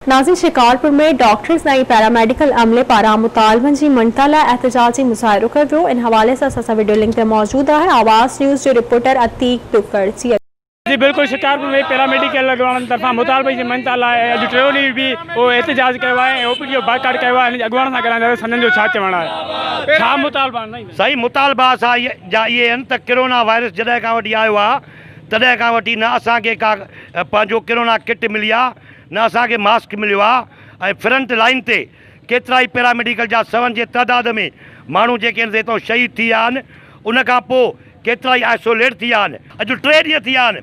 नाज़रीन, शिकारपुर में डॉक्टर्स ऐं पैरामेडिकल अमले पारां मुतालबनि जी मञता लाइ एहतजाजी मुज़ाहिरो कयो वियो। इन हवाले सां असां वीडियो लिंक ते मौजूद आहे। आवाज़ न्यूज़ जो रिपोर्टर अतीक दुक्कड़। जी बिल्कुल, शिकारपुर में पैरामेडिकल तरफां मुतालबे जी मञता लाइ अॼु टियों ॾींहुं बि एहतजाज कयो आहे, ओपीडी जो बाइकाट कयो आहे। हिन अॻुवाण सां ॻाल्हाईंदासीं, संदन जो छा चवणु आहे, छा मुतालबा आहिनि? सही मुतालबा असां इहे आहिनि त कोरोना वायरस जॾहिं खां वठी आयो आहे तॾहिं खां वठी न असांखे का पंहिंजो कोरोना किट मिली आहे, न असांखे मास्क मिलियो आहे। ऐं फ्रंट लाइन ते केतिरा ई पैरामेडिकल जा सवनि जे तइदाद में माण्हू जेके आहिनि हितां शहीद थी विया आहिनि। उनखां पोइ केतिरा ई आइसोलेट थी विया आहिनि। अॼु 3 ॾींहं थी विया आहिनि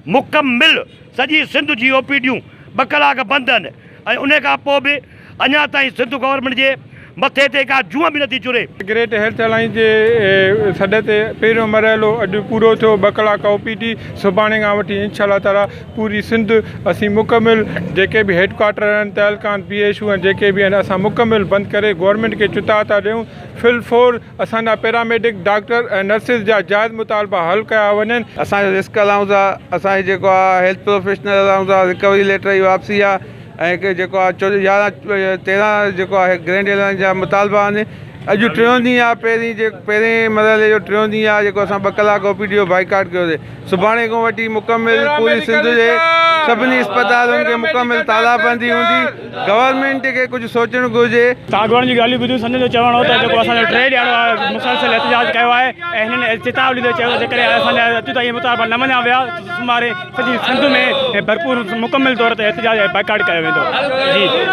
मुकमिल सॼी सिंध जी ओपीडियूं 2 कलाक बंदि आहिनि। ऐं उन खां पोइ बि अञा ताईं सिंध गवर्नमेंट जे मथे ते का जूअ बि नथी चुरे। ग्रेट हेल्थ अलायंस जे सॾ ते पहिरियों मरहलो अॼु पूरो थियो। 2 कलाक ओपीडी सुभाणे खां वठी इंशाअल्लाह ताला पूरी सिंध असीं मुकमिल जेके बि हेडक्वार्टर आहिनि, तहलकान PSU आहिनि, जेके बि आहिनि, असां मुकमिल बंदि करे गवर्नमेंट खे चुता था ॾियूं। फिल असांजा पैरामेडिक डॉक्टर ऐं नर्सिस जा जाइज़ मुतालबा हल कया वञनि। असांजो रिस्क अलाउंस आहे, असांजो जेको आहे हेल्थ प्रोफेशनल अलाउंस आहे, रिकवरी लेटर जी वापसी आहे, ऐं जेको आहे 11-13 जेको आहे ग्रैंड एलायंस जा मुतालबा आहिनि। अॼु 3 ॾींहं आहे, पहिरें मरहले जो 3 ॾींहं आहे जेको असां 2 कलाक ओपीडी जो बाइकाट कयोसीं। सुभाणे खां वठी मुकमिल पूरी सिंध जे सभिनी अस्पतालुनि खे मुकमिल तालाबंदी हूंदी। गवर्नमेंट खे कुझु सोचणु घुरिजे। अॻुवाण जी ॻाल्हियूं ॿुधियूं, संदन जो चवणु हो त जेको असांजो 3 ॾींहं आहे मुसलसल एहतजाज कयो आहे ऐं हिननि चेतावनी ते चयो जेकॾहिं असांजा अॼु ताईं मुतालबा न मञा विया सुमारे सॼी सिंध में भरपूर मुकमिल तौर ते एहतजाज बाइकाट कयो वेंदो। जी।